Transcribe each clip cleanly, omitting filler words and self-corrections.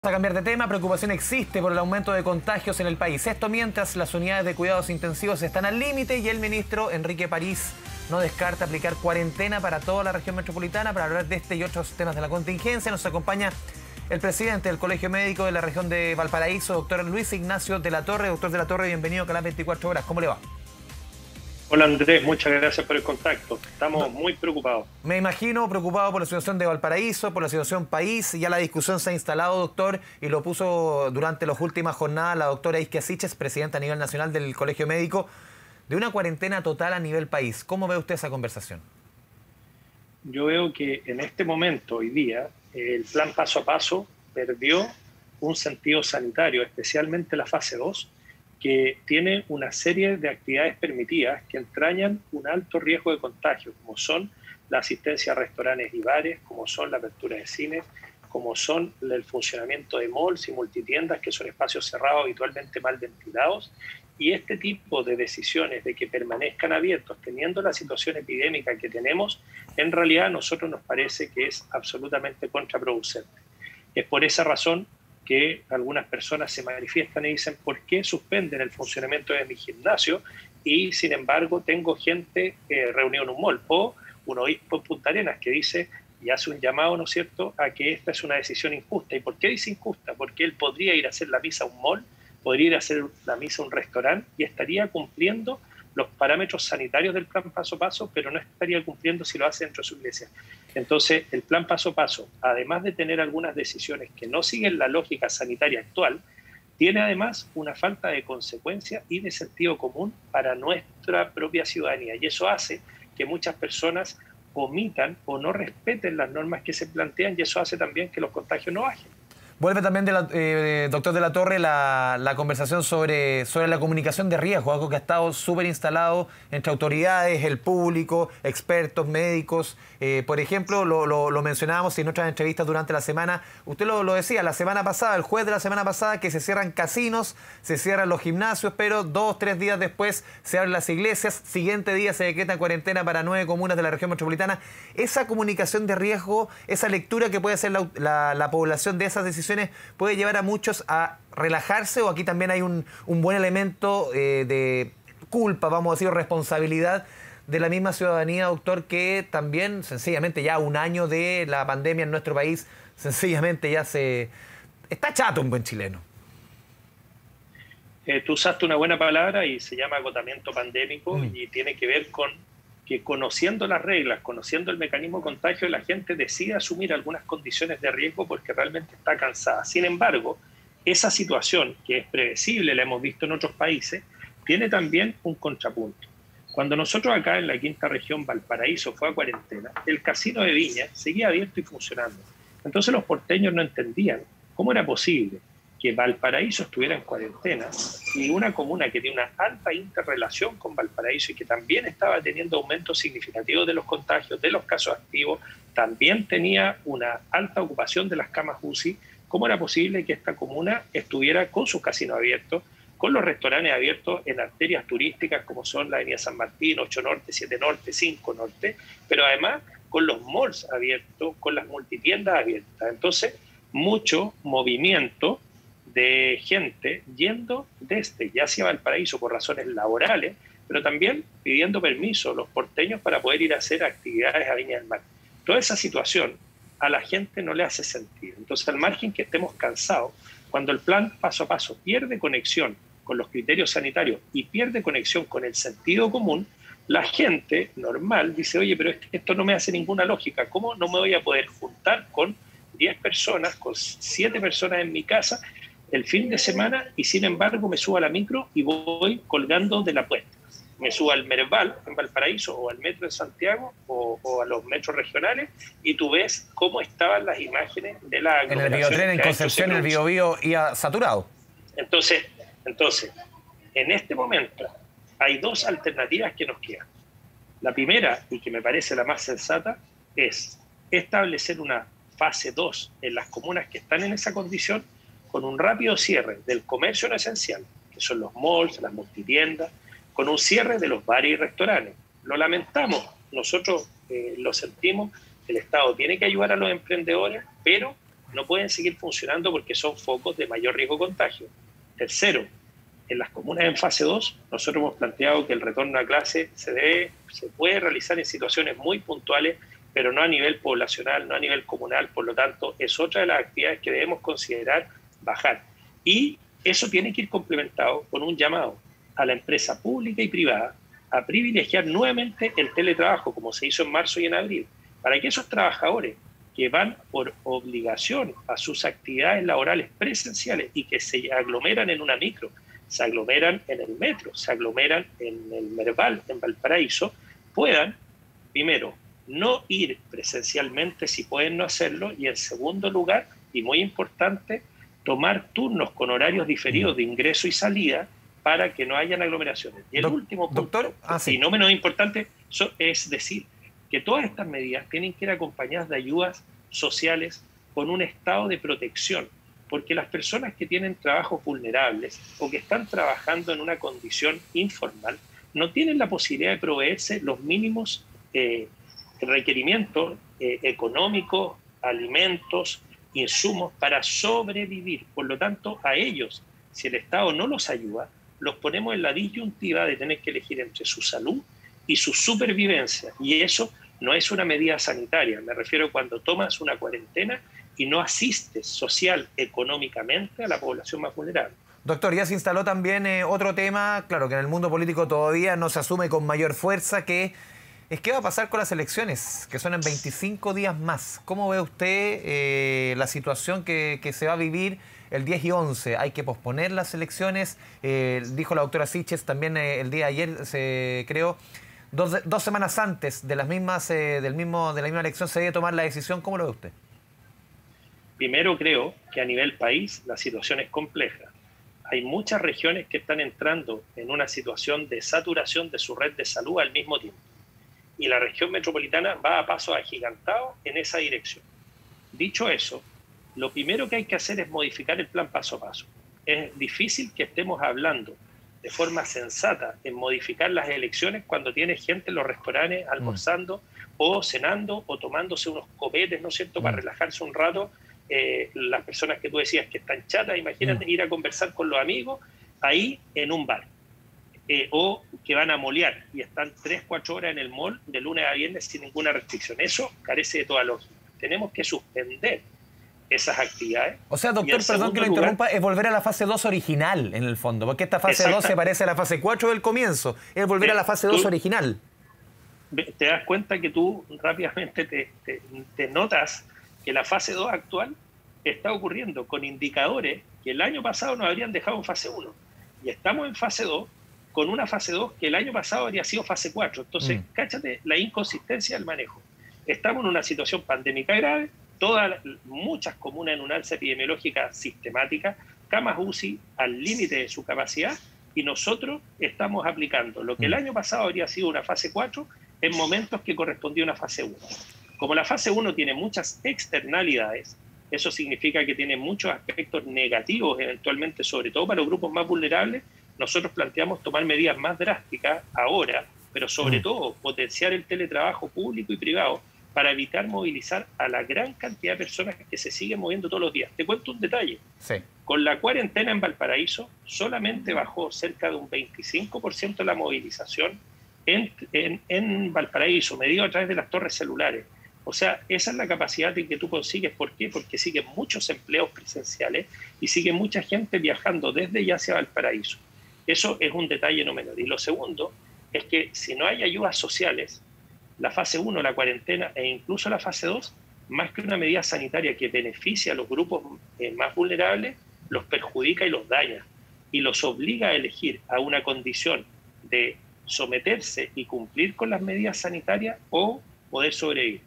A cambiar de tema, preocupación existe por el aumento de contagios en el país. Esto mientras las unidades de cuidados intensivos están al límite y el ministro Enrique París no descarta aplicar cuarentena para toda la región metropolitana. Para hablar de este y otros temas de la contingencia nos acompaña el presidente del Colegio Médico de la región de Valparaíso, doctor Luis Ignacio de la Torre. Doctor de la Torre, bienvenido a Canal 24 Horas. ¿Cómo le va? Hola Andrés, muchas gracias por el contacto. Estamos muy preocupados. Me imagino preocupado por la situación de Valparaíso, por la situación país. Ya la discusión se ha instalado, doctor, y lo puso durante las últimas jornadas la doctora Isquia Siches, presidenta a nivel nacional del Colegio Médico, de una cuarentena total a nivel país. ¿Cómo ve usted esa conversación? Yo veo que en este momento, hoy día, el plan paso a paso perdió un sentido sanitario, especialmente la fase 2, que tiene una serie de actividades permitidas que entrañan un alto riesgo de contagio, como son la asistencia a restaurantes y bares, como son la apertura de cines, como son el funcionamiento de malls y multitiendas, que son espacios cerrados habitualmente mal ventilados. Y este tipo de decisiones de que permanezcan abiertos, teniendo la situación epidémica que tenemos, en realidad a nosotros nos parece que es absolutamente contraproducente. Es por esa razón que algunas personas se manifiestan y dicen ¿por qué suspenden el funcionamiento de mi gimnasio? Y sin embargo tengo gente reunida en un mall. O un obispo en Punta Arenas que dice y hace un llamado, ¿no es cierto?, a que esta es una decisión injusta. ¿Y por qué dice injusta? Porque él podría ir a hacer la misa a un mall, podría ir a hacer la misa a un restaurante y estaría cumpliendo los parámetros sanitarios del plan paso a paso, pero no estaría cumpliendo si lo hace dentro de su iglesia. Entonces, el plan paso a paso, además de tener algunas decisiones que no siguen la lógica sanitaria actual, tiene además una falta de consecuencia y de sentido común para nuestra propia ciudadanía. Y eso hace que muchas personas omitan o no respeten las normas que se plantean y eso hace también que los contagios no bajen. Vuelve también, doctor de la Torre, la conversación sobre la comunicación de riesgo, algo que ha estado súper instalado entre autoridades, el público, expertos, médicos. Por ejemplo, lo mencionábamos en otras entrevistas durante la semana. Usted lo decía, la semana pasada, el jueves de la semana pasada, que se cierran casinos, se cierran los gimnasios, pero 2 o 3 días después se abren las iglesias. Siguiente día se decreta cuarentena para 9 comunas de la región metropolitana. Esa comunicación de riesgo, esa lectura que puede hacer la población de esas decisiones, puede llevar a muchos a relajarse, o aquí también hay un buen elemento de culpa, vamos a decir, responsabilidad de la misma ciudadanía, doctor, que también sencillamente ya un año de la pandemia en nuestro país, sencillamente ya está chato un buen chileno. Tú usaste una buena palabra y se llama agotamiento pandémico y tiene que ver con que conociendo las reglas, conociendo el mecanismo de contagio, la gente decide asumir algunas condiciones de riesgo porque realmente está cansada. Sin embargo, esa situación, que es predecible, la hemos visto en otros países, tiene también un contrapunto. Cuando nosotros acá en la quinta región, Valparaíso, fue a cuarentena, el casino de Viña seguía abierto y funcionando. Entonces los porteños no entendían cómo era posible que Valparaíso estuviera en cuarentena y una comuna que tiene una alta interrelación con Valparaíso y que también estaba teniendo aumentos significativos de los contagios, de los casos activos, también tenía una alta ocupación de las camas UCI. ¿Cómo era posible que esta comuna estuviera con sus casinos abiertos, con los restaurantes abiertos en arterias turísticas como son la Avenida San Martín, 8 Norte, 7 Norte, 5 Norte, pero además con los malls abiertos, con las multitiendas abiertas? Entonces, mucho movimiento de gente yendo desde ya hacia Valparaíso por razones laborales, pero también pidiendo permiso los porteños para poder ir a hacer actividades a Viña del Mar. Toda esa situación a la gente no le hace sentido. Entonces, al margen que estemos cansados, cuando el plan paso a paso pierde conexión con los criterios sanitarios y pierde conexión con el sentido común, la gente normal dice, oye, pero esto no me hace ninguna lógica. ¿Cómo no me voy a poder juntar con 10 personas, con 7 personas en mi casa el fin de semana y sin embargo me subo a la micro y voy colgando de la puerta? Me subo al Merval en Valparaíso o al metro de Santiago o a los metros regionales y tú ves cómo estaban las imágenes de la aglomeración. En el Biotren, en Concepción, el Biobío iba saturado. Entonces, en este momento hay 2 alternativas que nos quedan. La primera, y que me parece la más sensata, es establecer una fase 2 en las comunas que están en esa condición, con un rápido cierre del comercio no esencial, que son los malls, las multitiendas, con un cierre de los bares y restaurantes. Lo lamentamos, nosotros lo sentimos, el Estado tiene que ayudar a los emprendedores, pero no pueden seguir funcionando porque son focos de mayor riesgo de contagio. Tercero, en las comunas en fase 2, nosotros hemos planteado que el retorno a clase se puede realizar en situaciones muy puntuales, pero no a nivel poblacional, no a nivel comunal, por lo tanto, es otra de las actividades que debemos considerar bajar. Y eso tiene que ir complementado con un llamado a la empresa pública y privada a privilegiar nuevamente el teletrabajo, como se hizo en marzo y en abril, para que esos trabajadores que van por obligación a sus actividades laborales presenciales y que se aglomeran en una micro, se aglomeran en el metro, se aglomeran en el Merval, en Valparaíso, puedan, primero, no ir presencialmente si pueden no hacerlo, y en segundo lugar, y muy importante, tomar turnos con horarios diferidos de ingreso y salida para que no hayan aglomeraciones. Y el último punto, doctor, y no menos importante, es decir, que todas estas medidas tienen que ir acompañadas de ayudas sociales con un estado de protección, porque las personas que tienen trabajos vulnerables o que están trabajando en una condición informal no tienen la posibilidad de proveerse los mínimos requerimientos económicos, alimentos, insumos para sobrevivir. Por lo tanto, a ellos, si el Estado no los ayuda, los ponemos en la disyuntiva de tener que elegir entre su salud y su supervivencia. Y eso no es una medida sanitaria. Me refiero cuando tomas una cuarentena y no asistes social, económicamente a la población más vulnerable. Doctor, ya se instaló también otro tema, claro, que en el mundo político todavía no se asume con mayor fuerza, que es qué va a pasar con las elecciones, que son en 25 días más. ¿Cómo ve usted la situación que se va a vivir el 10 y 11? ¿Hay que posponer las elecciones? Dijo la doctora Siches también el día de ayer, se creó, dos semanas antes de las mismas, de la misma elección se debe tomar la decisión. ¿Cómo lo ve usted? Primero, creo que a nivel país la situación es compleja. Hay muchas regiones que están entrando en una situación de saturación de su red de salud al mismo tiempo. Y la región metropolitana va a paso agigantado en esa dirección. Dicho eso, lo primero que hay que hacer es modificar el plan paso a paso. Es difícil que estemos hablando de forma sensata en modificar las elecciones cuando tiene gente en los restaurantes almorzando o cenando o tomándose unos copetes, ¿no es cierto?, para relajarse un rato. Las personas que tú decías que están chatas, imagínate ir a conversar con los amigos ahí en un bar. O que van a molear y están 3-4 horas en el mall de lunes a viernes sin ninguna restricción. Eso carece de toda lógica. Tenemos que suspender esas actividades. O sea, doctor, perdón que lo interrumpa, es volver a la fase 2 original en el fondo, porque esta fase 2 se parece a la fase 4 del comienzo, es volver a la fase 2 original. Te das cuenta que tú rápidamente te notas que la fase 2 actual está ocurriendo con indicadores que el año pasado nos habrían dejado en fase 1. Y estamos en fase 2 con una fase 2 que el año pasado habría sido fase 4. Entonces, cáchate la inconsistencia del manejo. Estamos en una situación pandémica grave, muchas comunas en una alza epidemiológica sistemática, camas UCI al límite de su capacidad, y nosotros estamos aplicando lo que el año pasado habría sido una fase 4 en momentos que correspondía a una fase 1. Como la fase 1 tiene muchas externalidades, eso significa que tiene muchos aspectos negativos eventualmente, sobre todo para los grupos más vulnerables. Nosotros planteamos tomar medidas más drásticas ahora, pero sobre todo potenciar el teletrabajo público y privado para evitar movilizar a la gran cantidad de personas que se siguen moviendo todos los días. Te cuento un detalle. Sí. Con la cuarentena en Valparaíso solamente bajó cerca de un 25% la movilización en Valparaíso, medido a través de las torres celulares. O sea, esa es la capacidad que tú consigues. ¿Por qué? Porque siguen muchos empleos presenciales y sigue mucha gente viajando desde y hacia Valparaíso. Eso es un detalle no menor. Y lo segundo es que si no hay ayudas sociales, la fase 1, la cuarentena e incluso la fase 2, más que una medida sanitaria que beneficia a los grupos más vulnerables, los perjudica y los daña. Y los obliga a elegir a una condición de someterse y cumplir con las medidas sanitarias o poder sobrevivir.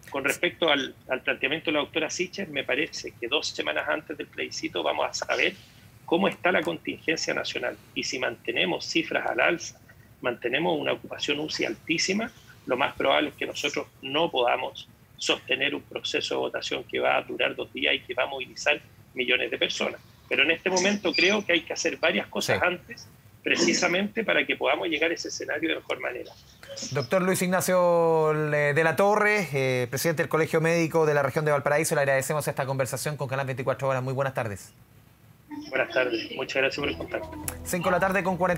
Con respecto al planteamiento de la doctora Siches, me parece que 2 semanas antes del plebiscito vamos a saber cómo está la contingencia nacional. Y si mantenemos cifras al alza, mantenemos una ocupación UCI altísima, lo más probable es que nosotros no podamos sostener un proceso de votación que va a durar 2 días y que va a movilizar millones de personas. Pero en este momento creo que hay que hacer varias cosas antes precisamente para que podamos llegar a ese escenario de mejor manera. Doctor Luis Ignacio de la Torre, presidente del Colegio Médico de la región de Valparaíso, le agradecemos esta conversación con Canal 24 Horas. Muy buenas tardes. Buenas tardes, muchas gracias por el contacto. 5 de la tarde con 40.